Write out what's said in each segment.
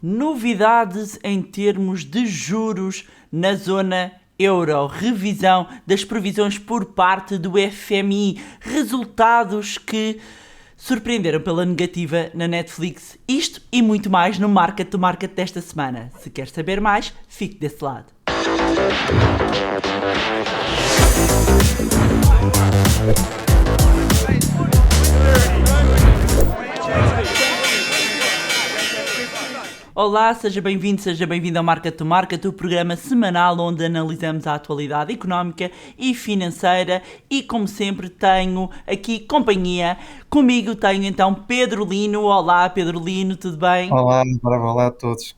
Novidades em termos de juros na zona euro, revisão das previsões por parte do FMI, resultados que surpreenderam pela negativa na Netflix. Isto e muito mais no Market to Market desta semana. Se quer saber mais, fique desse lado. Olá, seja bem-vindo ao Market to Market, o programa semanal onde analisamos a atualidade económica e financeira e, como sempre, tenho aqui companhia. Comigo tenho então Pedro Lino. Olá, Pedro Lino, tudo bem? Olá a todos.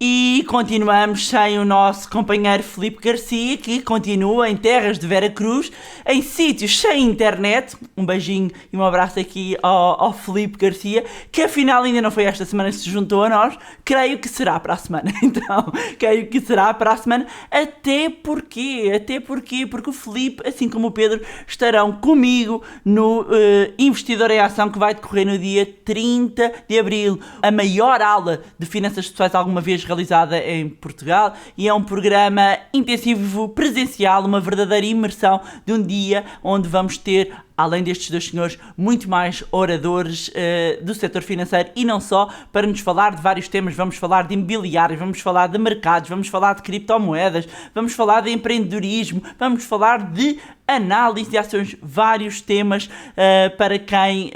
E continuamos sem o nosso companheiro Filipe Garcia, que continua em terras de Veracruz, em sítios sem internet. Um beijinho e um abraço aqui ao Filipe Garcia, que afinal ainda não foi esta semana que se juntou a nós. Creio que será para a semana. Então, creio que será para a semana. Até porque o Filipe, assim como o Pedro, estarão comigo no Investidor em Ação, que vai decorrer no dia 30 de Abril. A maior aula de finanças pessoais alguma vez realizada em Portugal, e é um programa intensivo presencial, uma verdadeira imersão de um dia onde vamos ter, além destes dois senhores, muito mais oradores do setor financeiro e não só, para nos falar de vários temas. Vamos falar de imobiliários, vamos falar de mercados, vamos falar de criptomoedas, vamos falar de empreendedorismo, vamos falar de análise de ações, vários temas para quem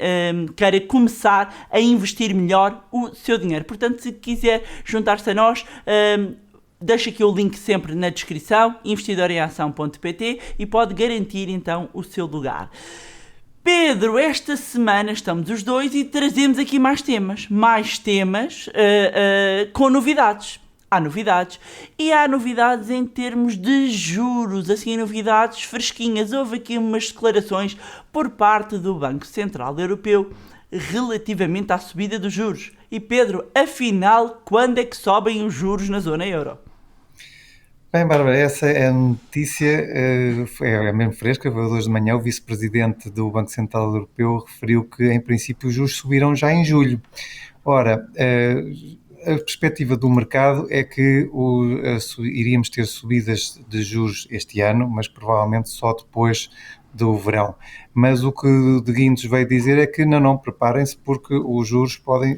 queira começar a investir melhor o seu dinheiro. Portanto, se quiser juntar-se a nós, deixo aqui o link sempre na descrição, investidoreação.pt, e pode garantir então o seu lugar. Pedro, esta semana estamos os dois e trazemos aqui mais temas com novidades. Há novidades. E há novidades em termos de juros, assim, novidades fresquinhas. Houve aqui umas declarações por parte do Banco Central Europeu relativamente à subida dos juros. E Pedro, afinal, quando é que sobem os juros na zona euro? Bem, Bárbara, essa é a notícia, é mesmo fresca, foi hoje de manhã. O vice-presidente do Banco Central Europeu referiu que, em princípio, os juros subirão já em julho. Ora, a perspectiva do mercado é que iríamos ter subidas de juros este ano, mas provavelmente só depois do verão. Mas o que de Guindos veio dizer é que não, preparem-se, porque os juros podem,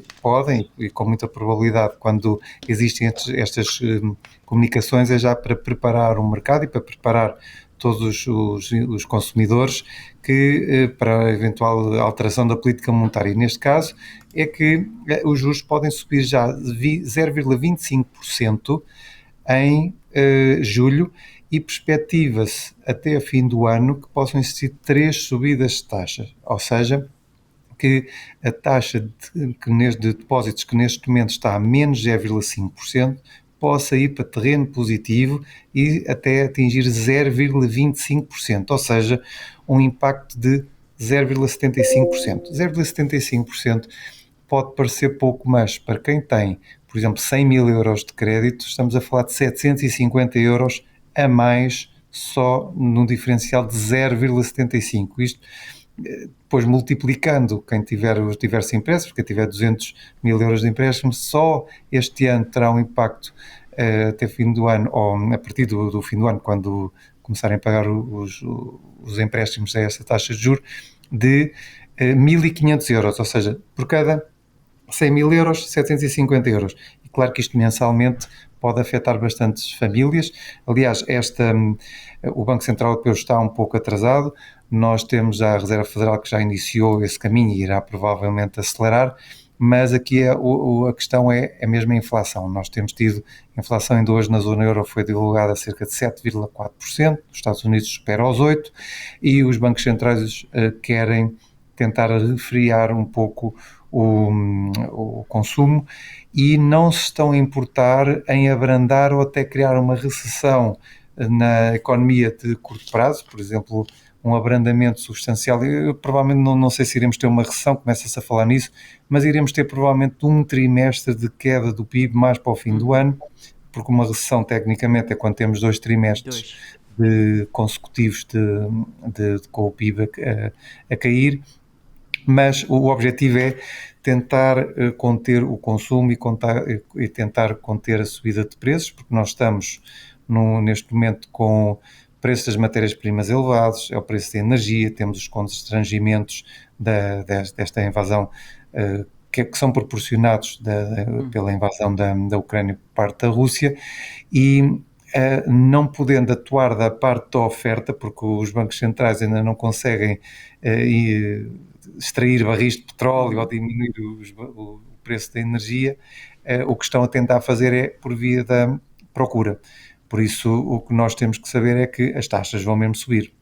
e com muita probabilidade, quando existem estas comunicações, é já para preparar o mercado e para preparar todos os consumidores para a eventual alteração da política monetária. E neste caso é que os juros podem subir já 0,25% em julho, e perspectiva-se até a fim do ano que possam existir 3 subidas de taxas, ou seja, que a taxa de depósitos, que neste momento está a menos 0,5%, possa ir para terreno positivo e até atingir 0,25%, ou seja, um impacto de 0,75%. 0,75% pode parecer pouco, mas para quem tem, por exemplo, 100 mil euros de crédito, estamos a falar de 750 euros a mais só num diferencial de 0,75%. Isto, depois multiplicando, quem tiver os diversos empréstimos, quem tiver 200 mil euros de empréstimo, só este ano terá um impacto até fim do ano, ou a partir do fim do ano, quando começarem a pagar os empréstimos a essa taxa de juros, de 1.500 euros, ou seja, por cada 100 mil euros, 750 euros. E claro que isto mensalmente pode afetar bastantes famílias. Aliás, o Banco Central Europeu está um pouco atrasado. Nós temos a Reserva Federal, que já iniciou esse caminho e irá provavelmente acelerar, mas aqui a questão é mesmo a inflação. Nós temos tido inflação ainda hoje na zona euro, foi divulgada a cerca de 7,4%, os Estados Unidos supera aos 8%, e os bancos centrais querem tentar refriar um pouco o consumo, e não se estão a importar em abrandar ou até criar uma recessão na economia de curto prazo, por exemplo, um abrandamento substancial. Eu provavelmente não sei se iremos ter uma recessão, começa-se a falar nisso, mas iremos ter provavelmente um trimestre de queda do PIB mais para o fim do ano, porque uma recessão tecnicamente é quando temos 2 trimestres consecutivos com o PIB a cair. mas o objetivo é tentar conter o consumo e tentar conter a subida de preços, porque nós estamos neste momento com preços das matérias-primas elevados, é o preço da energia, temos os constrangimentos desta invasão que são proporcionados pela invasão da Ucrânia por parte da Rússia, e não podendo atuar da parte da oferta, porque os bancos centrais ainda não conseguem extrair barris de petróleo ou diminuir o preço da energia, o que estão a tentar fazer é por via da procura. Por isso, o que nós temos que saber é que as taxas vão mesmo subir.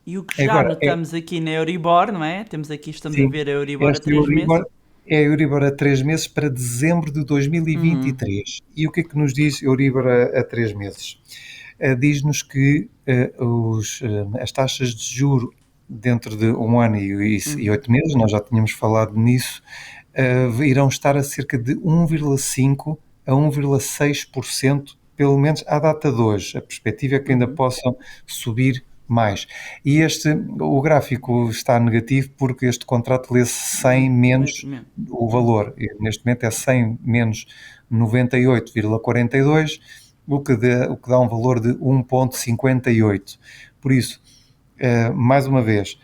E o que já Agora, notamos aqui na Euribor, não é? Estamos a sim, ver a Euribor a esta 3 meses. É a Euribor a 3 meses para dezembro de 2023. E o que é que nos diz a Euribor a 3 meses? Diz-nos que as taxas de juro dentro de 1 ano e 8 meses, nós já tínhamos falado nisso, irão estar a cerca de 1,5% a 1,6%, pelo menos à data de hoje. A perspectiva é que ainda possam subir mais. E o gráfico está negativo porque este contrato lê-se 100 menos o valor. Neste momento é 100 menos 98,42, o que dá um valor de 1,58. Por isso, mais uma vez,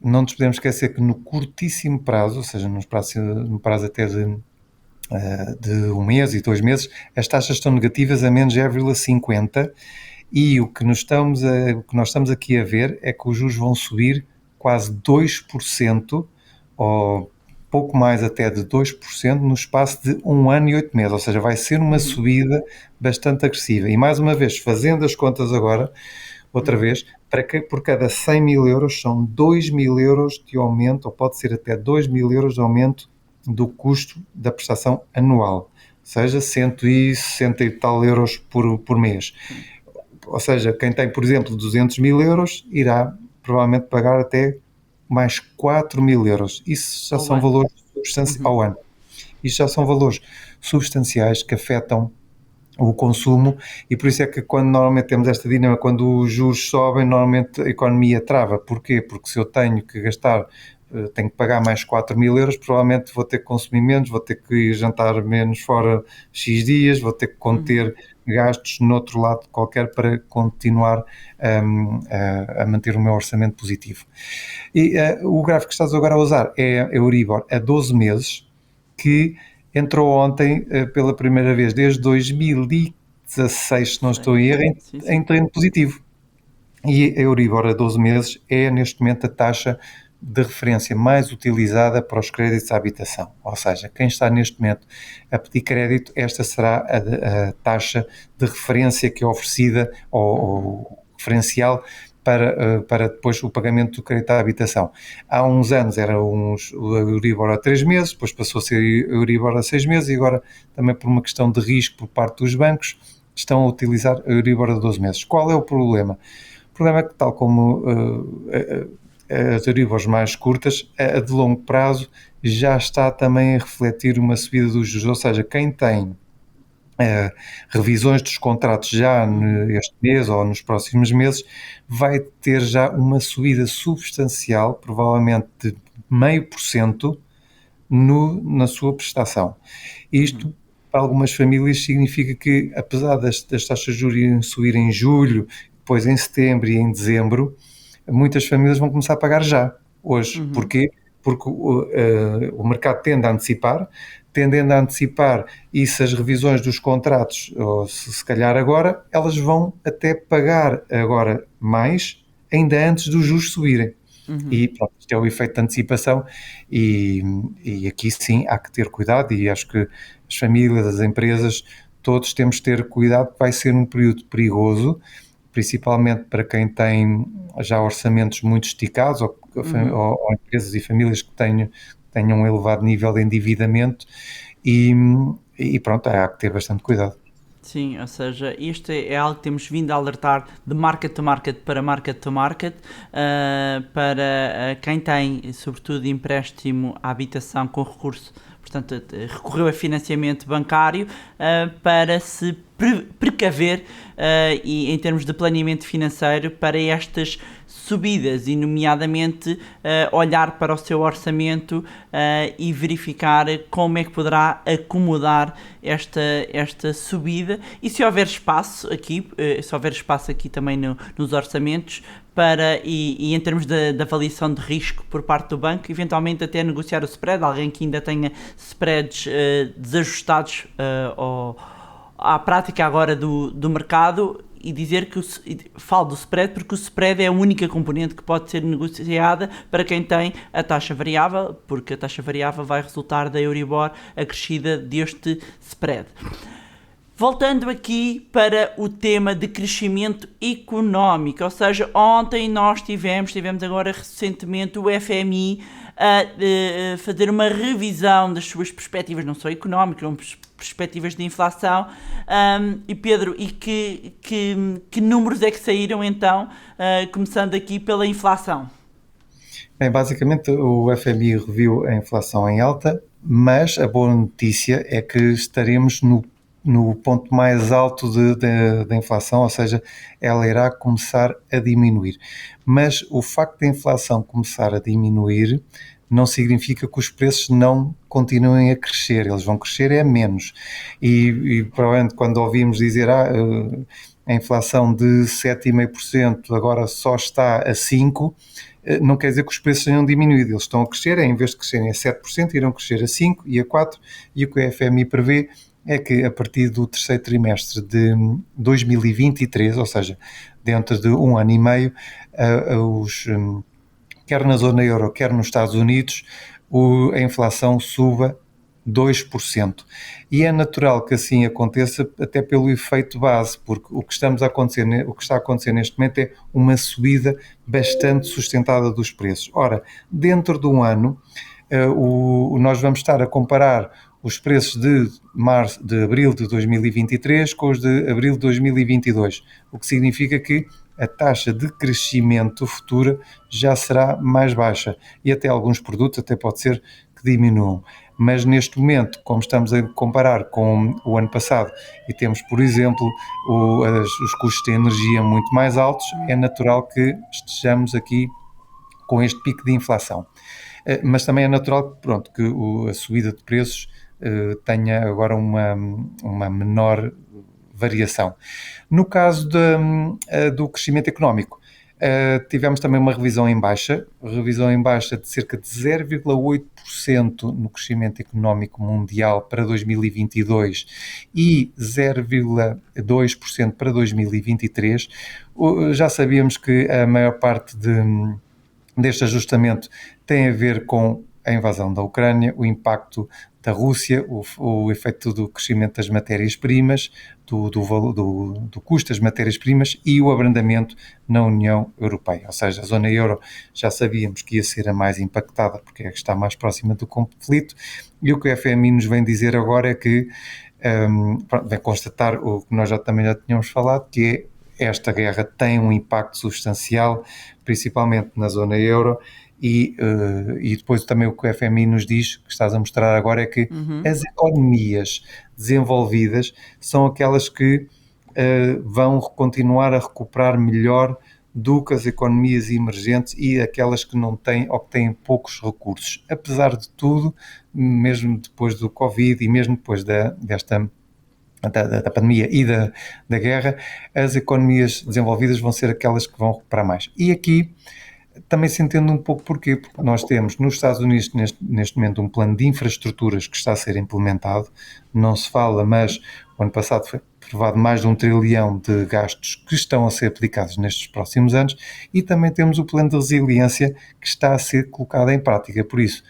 não nos podemos esquecer que no curtíssimo prazo, ou seja, no prazo até de 1 mês e 2 meses, as taxas estão negativas a menos 0,50, e o que nós estamos aqui a ver é que os juros vão subir quase 2%, ou pouco mais até de 2%, no espaço de 1 ano e 8 meses, ou seja, vai ser uma subida bastante agressiva. E mais uma vez, fazendo as contas agora, outra vez, por cada 100 mil euros são 2 mil euros de aumento, ou pode ser até 2 mil euros de aumento do custo da prestação anual, ou seja, 160 e tal euros por mês. Ou seja, quem tem, por exemplo, 200 mil euros irá provavelmente pagar até mais 4 mil euros. Isso já são valores substanciais ao ano. Isto já são valores substanciais que afetam o consumo, e por isso é que quando normalmente temos esta dinâmica, quando os juros sobem, normalmente a economia trava. Porquê? Porque se eu tenho que gastar, tenho que pagar mais 4 mil euros, provavelmente vou ter que consumir menos, vou ter que ir jantar menos fora X dias, vou ter que conter gastos no outro lado qualquer para continuar a manter o meu orçamento positivo. E o gráfico que estás agora a usar é a Euribor a 12 meses, que entrou ontem pela primeira vez desde 2016, se não estou em erro, em trend positivo. E a Euribor a 12 meses é neste momento a taxa de referência mais utilizada para os créditos à habitação. Ou seja, quem está neste momento a pedir crédito, esta será a taxa de referência que é oferecida, ou referencial, para depois o pagamento do crédito à habitação. Há uns anos era o Euribor a 3 meses, depois passou a ser o Euribor a 6 meses, e agora também por uma questão de risco por parte dos bancos estão a utilizar a Euribor a 12 meses. Qual é o problema? O problema é que, tal como as Euribors mais curtas, a de longo prazo já está também a refletir uma subida dos juros, ou seja, quem tem revisões dos contratos já este mês ou nos próximos meses, vai ter já uma subida substancial, provavelmente de 0,5% na sua prestação. Isto, para algumas famílias, significa que, apesar das taxas de juros subir em julho, depois em setembro e em dezembro, muitas famílias vão começar a pagar já, hoje. Porquê? Porque o mercado tende a antecipar, tendendo a antecipar, e se as revisões dos contratos, ou se calhar agora, elas vão até pagar agora mais, ainda antes dos juros subirem. E pronto, isto é o efeito de antecipação, e aqui sim há que ter cuidado, e acho que as famílias, as empresas, todos temos de ter cuidado, porque vai ser um período perigoso, principalmente para quem tem já orçamentos muito esticados, ou empresas e famílias que tenham um elevado nível de endividamento, e pronto, há que ter bastante cuidado. Sim, ou seja, isto é algo que temos vindo a alertar de market to market para market to market, para quem tem, sobretudo, empréstimo à habitação com recurso, portanto, recorreu a financiamento bancário, para se precaver, e em termos de planeamento financeiro, para estas subidas e, nomeadamente, olhar para o seu orçamento e verificar como é que poderá acomodar esta subida e se houver espaço aqui também nos orçamentos e em termos de avaliação de risco por parte do banco, eventualmente até negociar o spread, alguém que ainda tenha spreads desajustados à prática agora do mercado, e dizer que falo do spread porque o spread é a única componente que pode ser negociada para quem tem a taxa variável, porque a taxa variável vai resultar da Euribor acrescida deste spread. Voltando aqui para o tema de crescimento económico, ou seja, ontem nós tivemos agora recentemente o FMI a fazer uma revisão das suas perspectivas, não só económicas, mas perspectivas de inflação. E Pedro, que números é que saíram então, começando aqui pela inflação? Bem, basicamente o FMI reviu a inflação em alta, mas a boa notícia é que estaremos no ponto mais alto da inflação, ou seja, ela irá começar a diminuir. Mas o facto da inflação começar a diminuir não significa que os preços não continuem a crescer, eles vão crescer menos. E provavelmente quando ouvimos dizer a inflação de 7,5% agora só está a 5%, não quer dizer que os preços tenham diminuído, eles estão a crescer, em vez de crescerem a 7%, irão crescer a 5% e a 4%, e o que a FMI prevê é que a partir do terceiro trimestre de 2023, ou seja, dentro de 1 ano e meio, quer na zona euro, quer nos Estados Unidos, a inflação suba 2%. E é natural que assim aconteça até pelo efeito base, porque o que está a acontecer neste momento é uma subida bastante sustentada dos preços. Ora, dentro de um ano, nós vamos estar a comparar os preços de abril de 2023 com os de abril de 2022, o que significa que a taxa de crescimento futura já será mais baixa e até alguns produtos até pode ser que diminuam. Mas neste momento, como estamos a comparar com o ano passado e temos, por exemplo, os custos de energia muito mais altos, é natural que estejamos aqui com este pico de inflação. Mas também é natural que a subida de preços tenha agora uma menor variação. No caso do crescimento económico, tivemos também uma revisão em baixa de cerca de 0,8% no crescimento económico mundial para 2022 e 0,2% para 2023. Já sabíamos que a maior parte deste ajustamento tem a ver com a invasão da Ucrânia, o impacto da Rússia, o efeito do crescimento das matérias-primas, do custo das matérias-primas e o abrandamento na União Europeia. Ou seja, a zona euro já sabíamos que ia ser a mais impactada porque é que está mais próxima do conflito, e o que a FMI nos vem dizer agora é que vem constatar o que nós também já tínhamos falado, que é esta guerra tem um impacto substancial, principalmente na zona euro. E depois também o que o FMI nos diz, que estás a mostrar agora, é que as economias desenvolvidas são aquelas que vão continuar a recuperar melhor do que as economias emergentes e aquelas que não têm ou que têm poucos recursos. Apesar de tudo, mesmo depois do Covid e mesmo depois da pandemia e da guerra, as economias desenvolvidas vão ser aquelas que vão recuperar mais. E aqui também se entende um pouco porquê, porque nós temos nos Estados Unidos neste momento um plano de infraestruturas que está a ser implementado, não se fala, mas o ano passado foi aprovado mais de 1 trilhão de gastos que estão a ser aplicados nestes próximos anos, e também temos o plano de resiliência que está a ser colocado em prática. Por isso,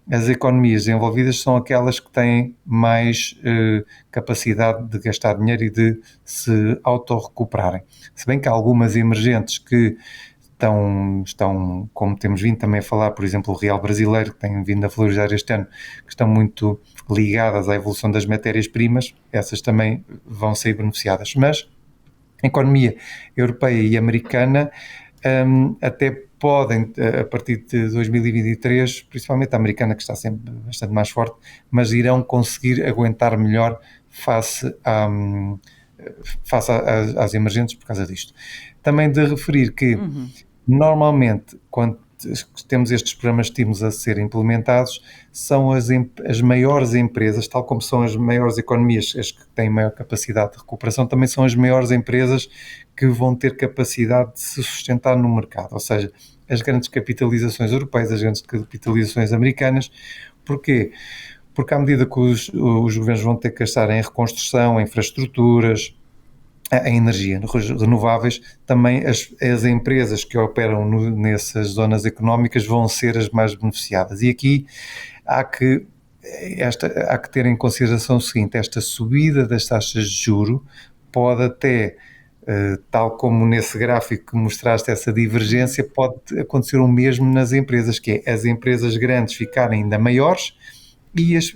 as economias desenvolvidas são aquelas que têm mais capacidade de gastar dinheiro e de se autorrecuperarem. Se bem que há algumas emergentes que estão, como temos vindo também a falar, por exemplo, o real brasileiro, que tem vindo a valorizar este ano, que estão muito ligadas à evolução das matérias-primas, essas também vão ser beneficiadas. Mas a economia europeia e americana até podem, a partir de 2023, principalmente a americana, que está sempre bastante mais forte, mas irão conseguir aguentar melhor face às emergentes por causa disto. Também de referir que Normalmente, quando temos estes programas de estímulos a ser implementados, são as maiores empresas, tal como são as maiores economias, as que têm maior capacidade de recuperação, também são as maiores empresas que vão ter capacidade de se sustentar no mercado. Ou seja, as grandes capitalizações europeias, as grandes capitalizações americanas. Porquê? Porque à medida que os governos vão ter que gastar em reconstrução, em infraestruturas, em energia renováveis, também as empresas que operam nessas zonas económicas vão ser as mais beneficiadas. E aqui há que ter em consideração o seguinte: esta subida das taxas de juro pode até, tal como nesse gráfico que mostraste essa divergência, pode acontecer o mesmo nas empresas, que é as empresas grandes ficarem ainda maiores e as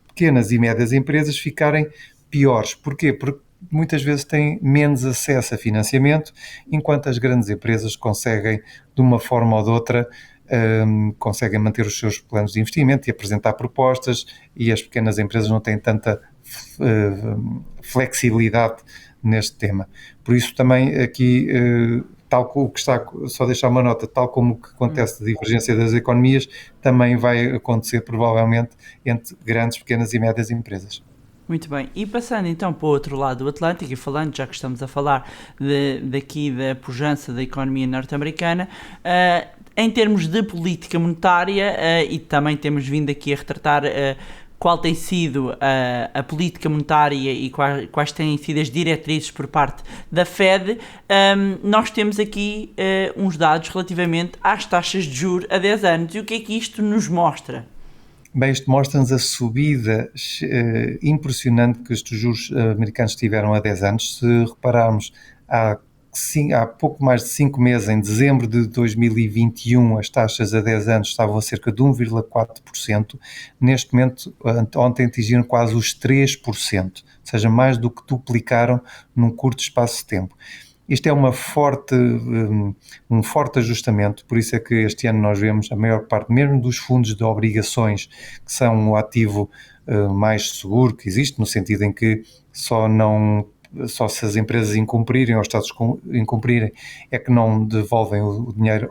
pequenas e médias empresas ficarem piores. Porquê? Porque muitas vezes têm menos acesso a financiamento, enquanto as grandes empresas conseguem, de uma forma ou de outra, conseguem manter os seus planos de investimento e apresentar propostas, e as pequenas empresas não têm tanta flexibilidade neste tema. Por isso também aqui, tal como que está, só deixar uma nota, tal como o que acontece de divergência das economias, também vai acontecer provavelmente entre grandes, pequenas e médias empresas. Muito bem, e passando então para o outro lado do Atlântico, e falando, já que estamos a falar daqui da pujança da economia norte-americana, em termos de política monetária, e também temos vindo aqui a retratar qual tem sido a política monetária e quais têm sido as diretrizes por parte da Fed, nós temos aqui uns dados relativamente às taxas de juros a 10 anos. E o que é que isto nos mostra? Bem, isto mostra-nos a subida impressionante que estes juros americanos tiveram há 10 anos. Se repararmos, há pouco mais de 5 meses, em dezembro de 2021, as taxas a 10 anos estavam a cerca de 1,4%. Neste momento, ontem atingiram quase os 3%, ou seja, mais do que duplicaram num curto espaço de tempo. Isto é um forte ajustamento, por isso é que este ano nós vemos a maior parte, mesmo dos fundos de obrigações, que são o ativo mais seguro que existe, no sentido em que só se as empresas incumprirem ou os Estados incumprirem é que não devolvem o dinheiro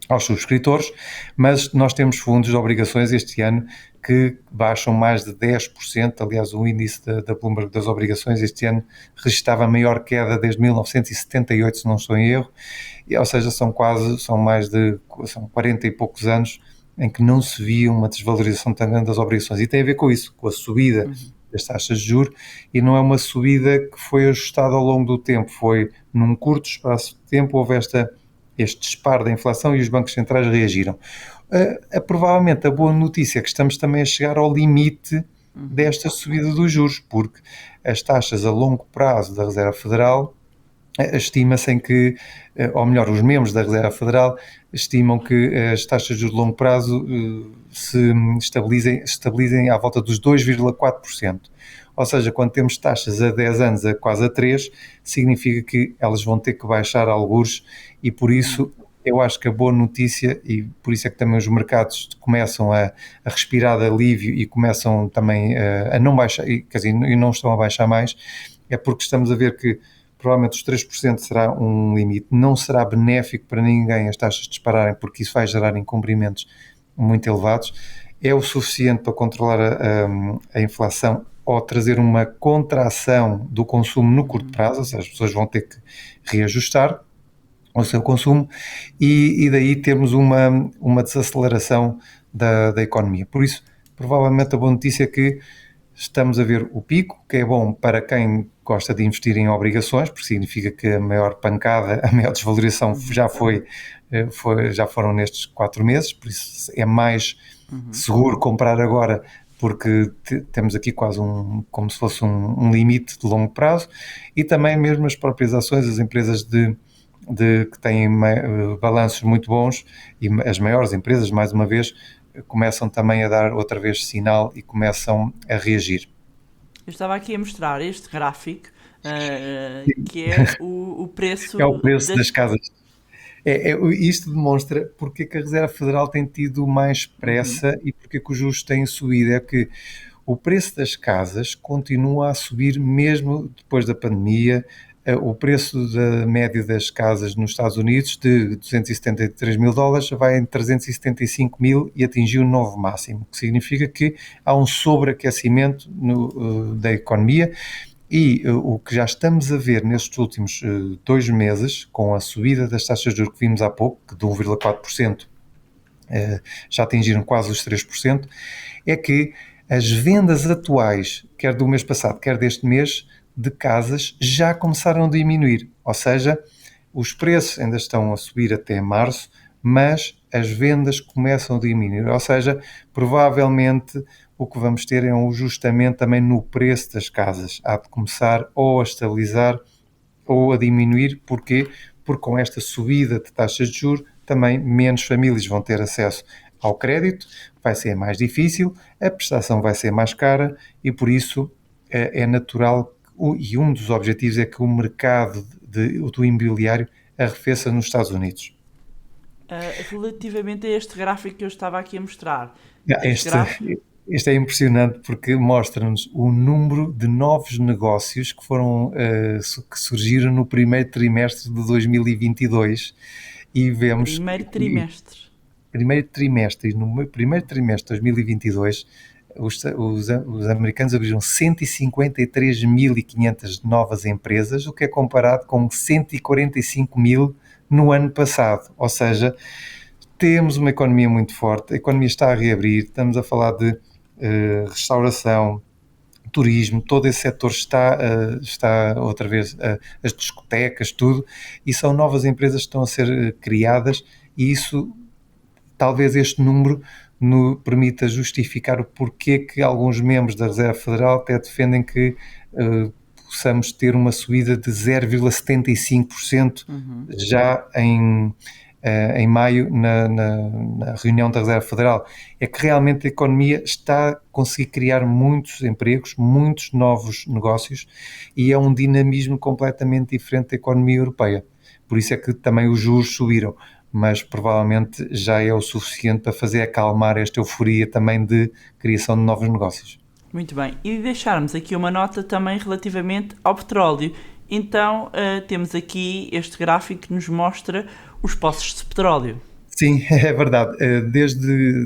aos subscritores, mas nós temos fundos de obrigações este ano que baixam mais de 10%. Aliás, o índice da Bloomberg das obrigações este ano registrava a maior queda desde 1978, se não estou em erro, ou seja, são 40 e poucos anos em que não se via uma desvalorização tão grande das obrigações. E tem a ver com isso, com a subida das taxas de juros, e não é uma subida que foi ajustada ao longo do tempo, foi num curto espaço de tempo, houve este disparo da inflação e os bancos centrais reagiram. Provavelmente a boa notícia é que estamos também a chegar ao limite desta subida dos juros, porque as taxas a longo prazo da Reserva Federal estima-se em que, ou melhor, os membros da Reserva Federal estimam que as taxas de longo prazo se estabilizem à volta dos 2,4%. Ou seja, quando temos taxas a 10 anos a quase a 3, significa que elas vão ter que baixar algures, e por isso eu acho que a boa notícia, e por isso é que também os mercados começam a respirar de alívio e começam também a não baixar, quer dizer, e não estão a baixar mais, é porque estamos a ver que provavelmente os 3% será um limite, não será benéfico para ninguém as taxas dispararem, porque isso vai gerar incumprimentos muito elevados. É o suficiente para controlar a inflação ou trazer uma contração do consumo no curto prazo, ou seja, as pessoas vão ter que reajustar o seu consumo, e daí temos uma desaceleração da economia. Por isso, provavelmente a boa notícia é que estamos a ver o pico, que é bom para quem gosta de investir em obrigações, porque significa que a maior pancada, a maior desvalorização já foram nestes 4 meses, por isso é mais seguro comprar agora, porque temos aqui quase como se fosse um limite de longo prazo, e também mesmo as próprias ações, as empresas que têm balanços muito bons, e as maiores empresas, mais uma vez, começam também a dar outra vez sinal e começam a reagir. Eu estava aqui a mostrar este gráfico, que é o preço... É o preço das casas. Isto demonstra porque é que a Reserva Federal tem tido mais pressa e porque é que os juros têm subido. É que o preço das casas continua a subir mesmo depois da pandemia. o preço da média das casas nos Estados Unidos de 273 mil dólares vai em 375 mil e atingiu um novo máximo, o que significa que há um sobreaquecimento da economia. E o que já estamos a ver nestes últimos 2 meses, com a subida das taxas de juros que vimos há pouco, que de 1,4% já atingiram quase os 3%, é que as vendas atuais, quer do mês passado, quer deste mês, de casas, já começaram a diminuir. Ou seja, os preços ainda estão a subir até março, mas as vendas começam a diminuir. Ou seja, provavelmente o que vamos ter é um ajustamento também no preço das casas. Há de começar ou a estabilizar ou a diminuir. Porquê? Porque com esta subida de taxas de juros, também menos famílias vão ter acesso ao crédito, vai ser mais difícil, a prestação vai ser mais cara e por isso é natural, e um dos objetivos é que o mercado do imobiliário arrefeça nos Estados Unidos. Relativamente a este gráfico que eu estava aqui a mostrar, Este é impressionante porque mostra-nos o número de novos negócios que que surgiram no primeiro trimestre de 2022 e vemos... Primeiro trimestre, e no primeiro trimestre de 2022 os americanos abriram 153.500 novas empresas, o que é comparado com 145 mil no ano passado. Ou seja, temos uma economia muito forte, a economia está a reabrir, estamos a falar de restauração, turismo, todo esse setor está outra vez, as discotecas, tudo, e são novas empresas que estão a ser criadas e isso, talvez este número nos permita justificar o porquê que alguns membros da Reserva Federal até defendem que possamos ter uma subida de 0,75% já em maio na reunião da Reserva Federal. É que realmente a economia está a conseguir criar muitos empregos, muitos novos negócios e é um dinamismo completamente diferente da economia europeia. Por isso é que também os juros subiram, mas provavelmente já é o suficiente para fazer acalmar esta euforia também de criação de novos negócios. Muito bem, e deixarmos aqui uma nota também relativamente ao petróleo. Então temos aqui este gráfico que nos mostra os poços de petróleo. Sim, é verdade. Desde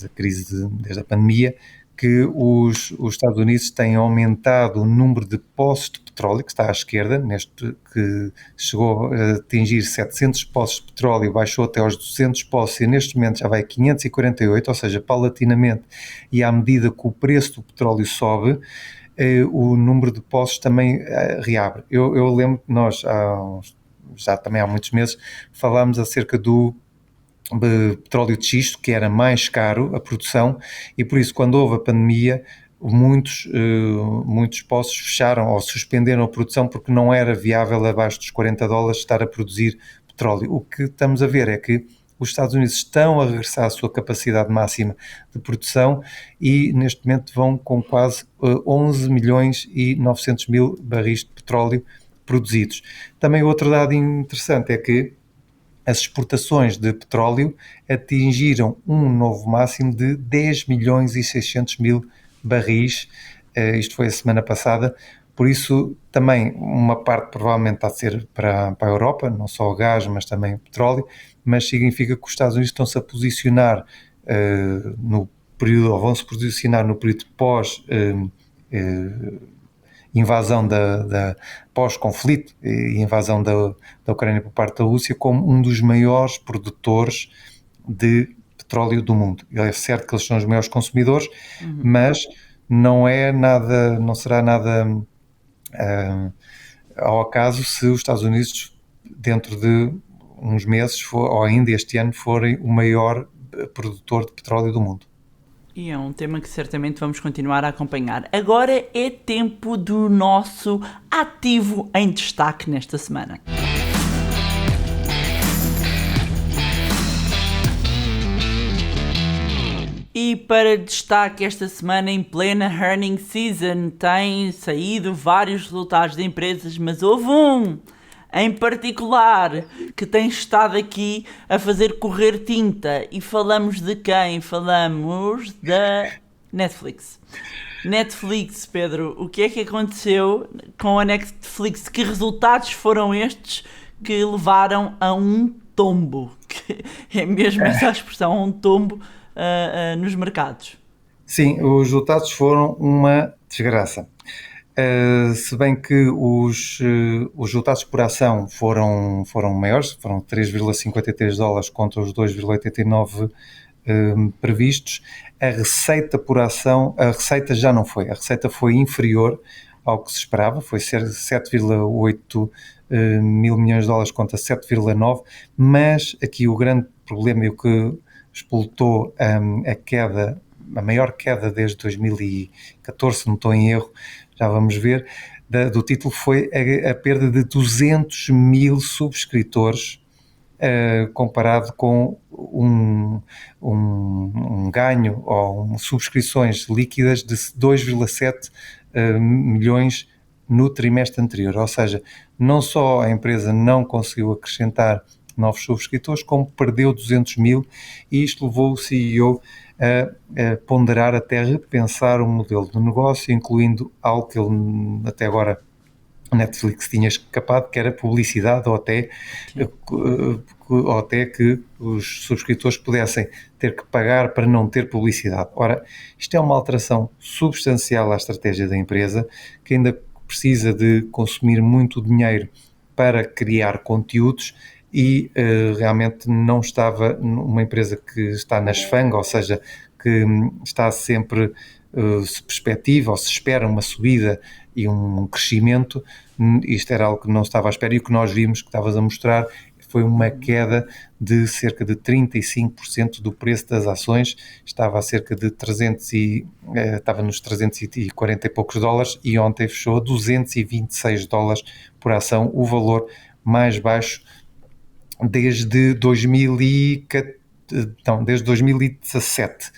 a crise, desde a pandemia, que os Estados Unidos têm aumentado o número de poços de petróleo, que está à esquerda, que chegou a atingir 700 poços de petróleo, baixou até aos 200 poços e neste momento já vai a 548, ou seja, paulatinamente, e à medida que o preço do petróleo sobe, o número de poços também reabre. Eu lembro que nós, já também há muitos meses, falámos acerca do petróleo de xisto, que era mais caro a produção, e por isso quando houve a pandemia muitos poços fecharam ou suspenderam a produção porque não era viável abaixo dos $40 estar a produzir petróleo. O que estamos a ver é que os Estados Unidos estão a regressar à sua capacidade máxima de produção e neste momento vão com quase 11 milhões e 900 mil barris de petróleo produzidos. Também outro dado interessante é que as exportações de petróleo atingiram um novo máximo de 10 milhões e 600 mil barris, isto foi a semana passada, por isso também uma parte provavelmente está a ser para a Europa, não só o gás, mas também o petróleo, mas significa que os Estados Unidos estão-se a posicionar no período, ou vão-se posicionar no período pós invasão pós-conflito e invasão da Ucrânia por parte da Rússia como um dos maiores produtores de petróleo do mundo. É certo que eles são os maiores consumidores, mas não será nada ao acaso se os Estados Unidos dentro de uns meses ou ainda este ano forem o maior produtor de petróleo do mundo. E é um tema que certamente vamos continuar a acompanhar. Agora é tempo do nosso ativo em destaque nesta semana. E para destaque esta semana, em plena earning season, têm saído vários resultados de empresas, mas houve um em particular que tem estado aqui a fazer correr tinta. E falamos de quem? Falamos da Netflix. Netflix, Pedro, o que é que aconteceu com a Netflix? Que resultados foram estes que levaram a um tombo? Que é mesmo essa a expressão, um tombo nos mercados. Sim, os resultados foram uma desgraça. Se bem que os resultados por ação foram maiores, foram 3,53 dólares contra os 2,89 previstos. A receita por ação, a receita já não foi, a receita foi inferior ao que se esperava, foi 7,8 mil milhões de dólares contra 7,9, mas aqui o grande problema e o que explotou a queda, a maior queda desde 2014, se não estou em erro, já vamos ver, do título foi a perda de 200 mil subscritores, comparado com um ganho ou subscrições líquidas de 2,7 milhões no trimestre anterior. Ou seja, não só a empresa não conseguiu acrescentar novos subscritores, como perdeu 200 mil, e isto levou o CEO a ponderar, até repensar o modelo de negócio, incluindo algo que ele até agora a Netflix tinha escapado, que era publicidade, ou até que os subscritores pudessem ter que pagar para não ter publicidade. Ora, isto é uma alteração substancial à estratégia da empresa, que ainda precisa de consumir muito dinheiro para criar conteúdos e realmente não estava uma empresa que está na esfanga, ou seja, que está sempre se perspectiva ou se espera uma subida e um crescimento. Isto era algo que não estava à espera, e o que nós vimos, que estavas a mostrar, foi uma queda de cerca de 35% do preço das ações. Estava a cerca de estava nos 340 e poucos dólares, e ontem fechou a 226 dólares por ação, o valor mais baixo desde 2017.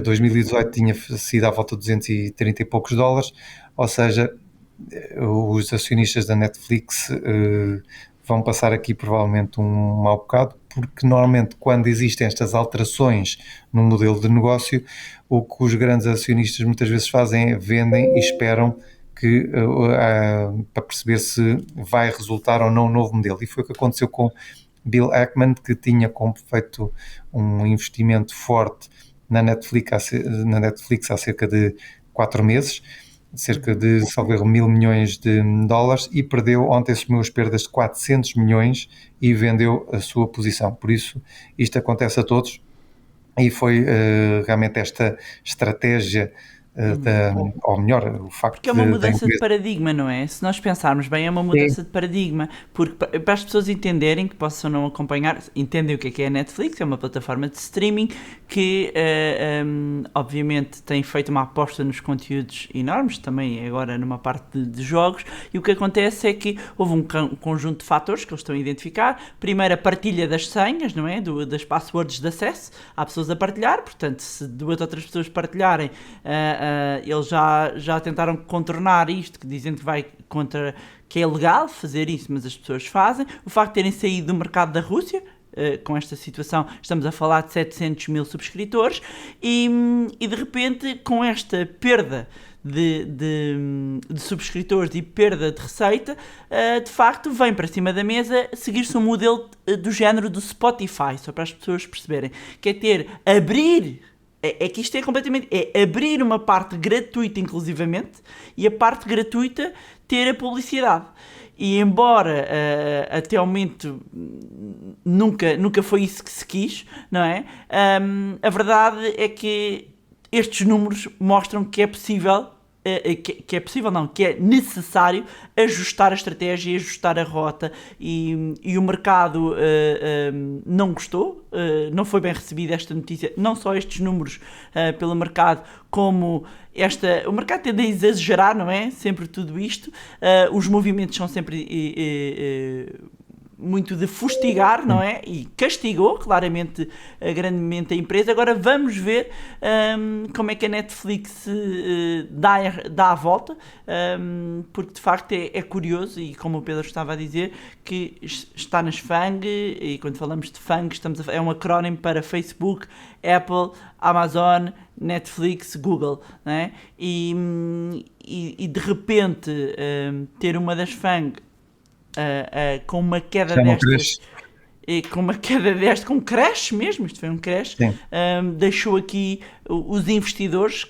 2018 tinha sido à volta de 230 e poucos dólares, ou seja, os acionistas da Netflix vão passar aqui provavelmente um mau bocado, porque normalmente quando existem estas alterações no modelo de negócio, o que os grandes acionistas muitas vezes fazem é vendem e esperam para perceber se vai resultar ou não um novo modelo. E foi o que aconteceu com Bill Ackman, que tinha como feito um investimento forte na Netflix há cerca de 4 meses, cerca de, salvo erro, 1.000 milhões de dólares, e ontem assumiu as perdas de 400 milhões e vendeu a sua posição. Por isso, isto acontece a todos, e foi realmente esta estratégia ou melhor, o facto Porque é uma mudança de paradigma, não é? Se nós pensarmos bem, é uma mudança de paradigma. Porque para as pessoas entenderem, que possam não acompanhar, entendem o que é a Netflix, é uma plataforma de streaming que, obviamente, tem feito uma aposta nos conteúdos enormes, também agora numa parte de jogos, e o que acontece é que houve um conjunto de fatores que eles estão a identificar. Primeiro, a partilha das senhas, não é? Das passwords de acesso. Há pessoas a partilhar, portanto, se 2 ou 3 pessoas partilharem, eles já tentaram contornar isto, que dizem que é legal fazer isso, mas as pessoas fazem. O facto de terem saído do mercado da Rússia, com esta situação, estamos a falar de 700 mil subscritores, e de repente, com esta perda de subscritores e perda de receita, de facto vem para cima da mesa seguir-se um modelo do género do Spotify, só para as pessoas perceberem, que é abrir. É que isto é completamente... É abrir uma parte gratuita, inclusivamente, e a parte gratuita ter a publicidade. E embora até ao momento nunca foi isso que se quis, não é? A verdade é que estes números mostram que é possível... que é necessário ajustar a estratégia, ajustar a rota, e o mercado não gostou, não foi bem recebida esta notícia, não só estes números pelo mercado, como o mercado tende a exagerar, não é? Sempre tudo isto, os movimentos são sempre muito de fustigar, não é? E castigou claramente, grandemente a empresa. Agora vamos ver como é que a Netflix dá a volta, porque de facto é curioso, e como o Pedro estava a dizer, que está nas FANG, e quando falamos de FANG é um acrónimo para Facebook, Apple, Amazon, Netflix, Google, não é? E de repente ter uma das FANG com uma queda Já não destas, cresce? com um crash mesmo, isto foi um crash, Sim. deixou aqui os investidores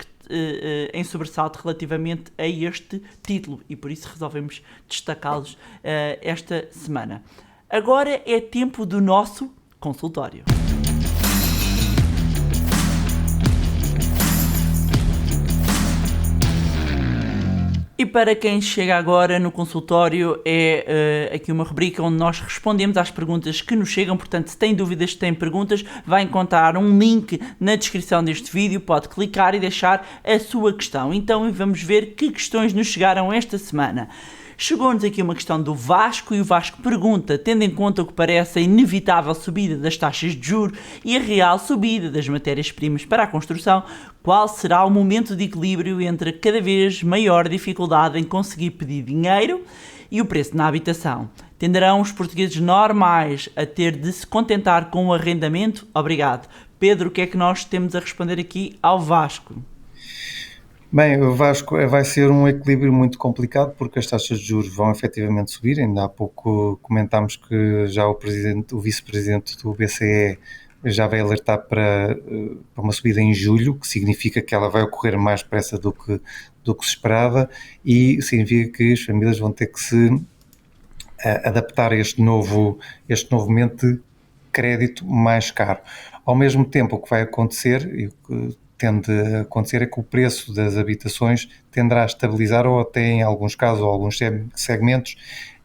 em sobressalto relativamente a este título, e por isso resolvemos destacá-los esta semana. Agora é tempo do nosso consultório. E para quem chega agora no consultório, é aqui uma rubrica onde nós respondemos às perguntas que nos chegam. Portanto, se tem dúvidas, se tem perguntas, vai encontrar um link na descrição deste vídeo, pode clicar e deixar a sua questão. Então vamos ver que questões nos chegaram esta semana. Chegou-nos aqui uma questão do Vasco, e o Vasco pergunta: tendo em conta o que parece a inevitável subida das taxas de juros e a real subida das matérias-primas para a construção, qual será o momento de equilíbrio entre a cada vez maior dificuldade em conseguir pedir dinheiro e o preço na habitação? Tenderão os portugueses normais a ter de se contentar com o arrendamento? Obrigado. Pedro, o que é que nós temos a responder aqui ao Vasco? Bem, o Vasco vai ser um equilíbrio muito complicado, porque as taxas de juros vão efetivamente subir. Ainda há pouco comentámos que já o vice-presidente do BCE já vai alertar para uma subida em julho, que significa que ela vai ocorrer mais depressa do que se esperava, e significa que as famílias vão ter que se adaptar a este novo momento de crédito mais caro. Ao mesmo tempo, o que vai acontecer, e o que tende a acontecer, é que o preço das habitações tenderá a estabilizar, ou até em alguns casos, ou alguns segmentos,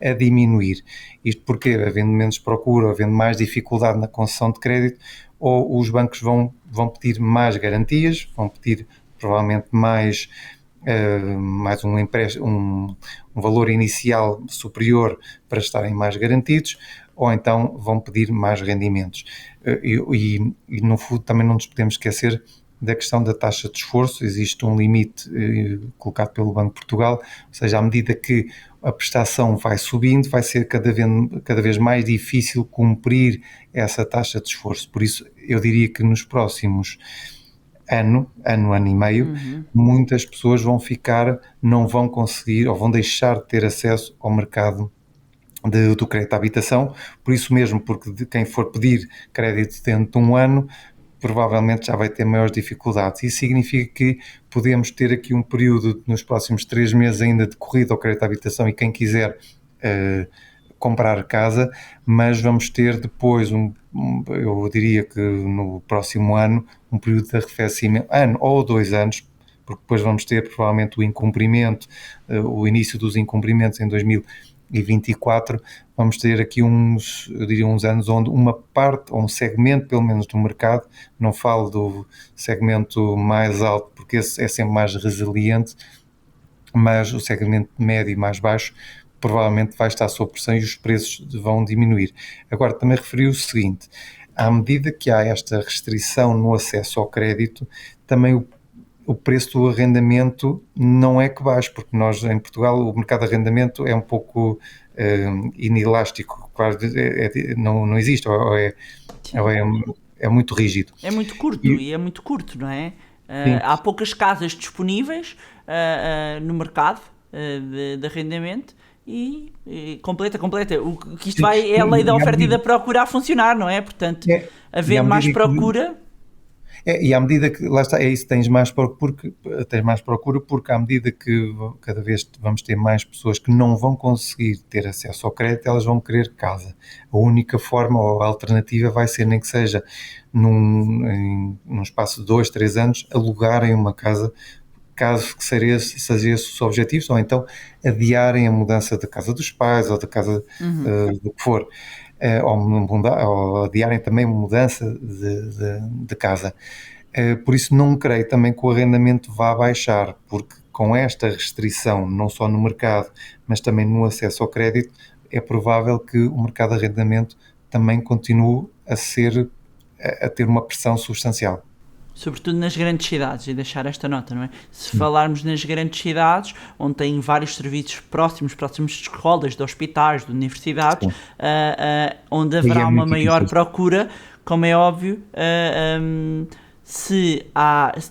a diminuir. Isto porque, havendo menos procura, havendo mais dificuldade na concessão de crédito, ou os bancos vão pedir mais garantias, vão pedir provavelmente mais um valor inicial superior para estarem mais garantidos, ou então vão pedir mais rendimentos. E no fundo também não nos podemos esquecer da questão da taxa de esforço. Existe um limite colocado pelo Banco de Portugal, ou seja, à medida que a prestação vai subindo, vai ser cada vez mais difícil cumprir essa taxa de esforço. Por isso, eu diria que nos próximos ano e meio, muitas pessoas não vão conseguir, ou vão deixar de ter acesso ao mercado do crédito à habitação, por isso mesmo, porque quem for pedir crédito dentro de um ano, provavelmente já vai ter maiores dificuldades. Isso significa que podemos ter aqui um período nos próximos 3 meses ainda de corrida ao crédito à habitação, e quem quiser comprar casa, mas vamos ter depois, eu diria que no próximo ano, um período de arrefecimento, 1 ou 2 anos, porque depois vamos ter provavelmente o incumprimento, o início dos incumprimentos em 2024, vamos ter aqui uns anos onde uma parte, ou um segmento pelo menos do mercado, não falo do segmento mais alto, porque esse é sempre mais resiliente, mas o segmento médio e mais baixo provavelmente vai estar sob pressão e os preços vão diminuir. Agora, também referi o seguinte: à medida que há esta restrição no acesso ao crédito, também o preço do arrendamento não é que baixe, porque nós em Portugal o mercado de arrendamento é um pouco inelástico, quase não existe, ou é muito rígido. É muito curto, não é? Há poucas casas disponíveis no mercado de arrendamento, e completa. O que isto é a lei da oferta e da procura a funcionar, não é? Portanto, havendo mais procura... E à medida que, lá está, é isso, tens mais procura, porque à medida que cada vez vamos ter mais pessoas que não vão conseguir ter acesso ao crédito, elas vão querer casa. A única forma, ou a alternativa, vai ser, nem que seja num espaço de 2, 3 anos, alugarem uma casa, caso que seja esses os objetivos, ou então adiarem a mudança da casa dos pais, ou da casa do que for. Ou adiarem também a mudança de casa. Por isso não creio também que o arrendamento vá baixar, porque com esta restrição, não só no mercado, mas também no acesso ao crédito, é provável que o mercado de arrendamento também continue a ter uma pressão substancial. Sobretudo nas grandes cidades, e deixar esta nota, não é? Se falarmos nas grandes cidades, onde têm vários serviços próximos de escolas, de hospitais, de universidades, onde haverá uma maior procura, como é óbvio, se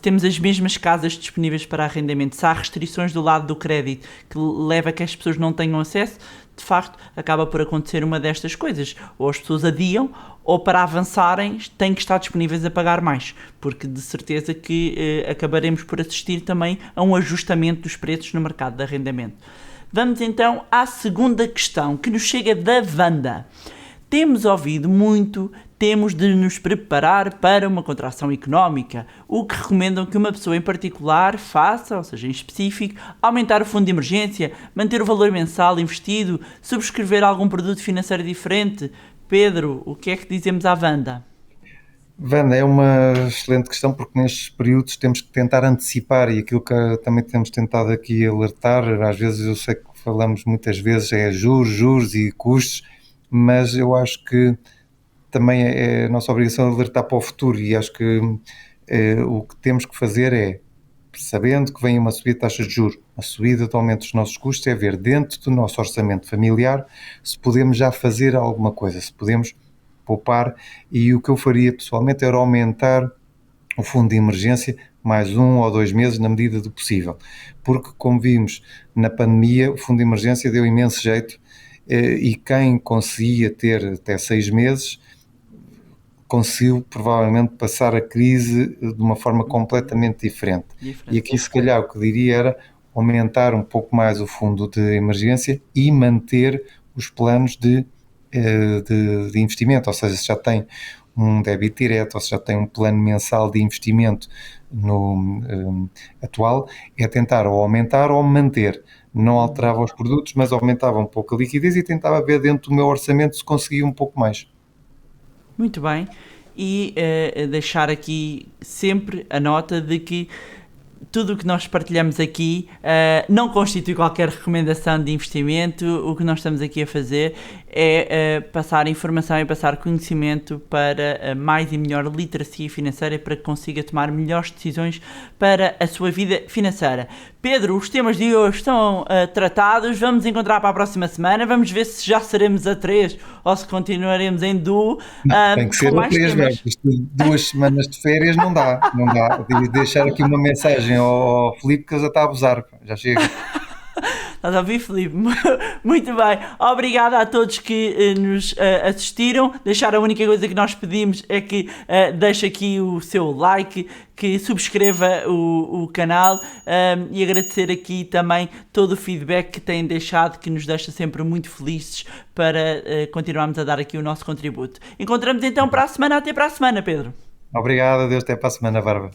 temos as mesmas casas disponíveis para arrendamento, se há restrições do lado do crédito que leva a que as pessoas não tenham acesso, de facto, acaba por acontecer uma destas coisas. Ou as pessoas adiam, ou para avançarem têm que estar disponíveis a pagar mais, porque de certeza que acabaremos por assistir também a um ajustamento dos preços no mercado de arrendamento. Vamos então à segunda questão, que nos chega da Wanda. Temos ouvido muito, temos de nos preparar para uma contração económica, o que recomendam que uma pessoa em particular faça, ou seja, em específico, aumentar o fundo de emergência, manter o valor mensal investido, subscrever algum produto financeiro diferente. Pedro, o que é que dizemos à Wanda? Wanda, é uma excelente questão, porque nestes períodos temos que tentar antecipar, e aquilo que também temos tentado aqui alertar, às vezes eu sei que falamos muitas vezes é juros e custos, mas eu acho que também é a nossa obrigação alertar para o futuro, e acho que o que temos que fazer é, sabendo que vem uma subida de taxas de juros, a subida de aumento dos nossos custos, é ver dentro do nosso orçamento familiar se podemos já fazer alguma coisa, se podemos poupar, e o que eu faria pessoalmente era aumentar o fundo de emergência mais 1 ou 2 meses na medida do possível, porque como vimos na pandemia, o fundo de emergência deu imenso jeito, e quem conseguia ter até 6 meses conseguiu provavelmente passar a crise de uma forma completamente diferente. E aqui se calhar o que diria era aumentar um pouco mais o fundo de emergência e manter os planos de investimento, ou seja, se já tem um débito direto, ou se já tem um plano mensal de investimento no atual, é tentar ou aumentar ou manter. Não alterava os produtos, mas aumentava um pouco a liquidez e tentava ver dentro do meu orçamento se conseguia um pouco mais. Muito bem, e deixar aqui sempre a nota de que tudo o que nós partilhamos aqui não constitui qualquer recomendação de investimento. O que nós estamos aqui a fazer é passar informação e passar conhecimento para mais e melhor literacia financeira, para que consiga tomar melhores decisões para a sua vida financeira. Pedro, os temas de hoje estão tratados. Vamos nos encontrar para a próxima semana. Vamos ver se já seremos a 3 ou se continuaremos em duo. Tem que ser a 3, mesmo. 2 semanas de férias não dá. Deixar aqui uma mensagem ao Filipe que ele já está a abusar. Já chega. Estás a ouvir, Filipe? Muito bem. Obrigado a todos que nos assistiram. A única coisa que nós pedimos é que deixe aqui o seu like, que subscreva o canal, e agradecer aqui também todo o feedback que têm deixado, que nos deixa sempre muito felizes para continuarmos a dar aqui o nosso contributo. Encontramos então para a semana. Até para a semana, Pedro. Obrigado, adeus, até para a semana, Bárbara.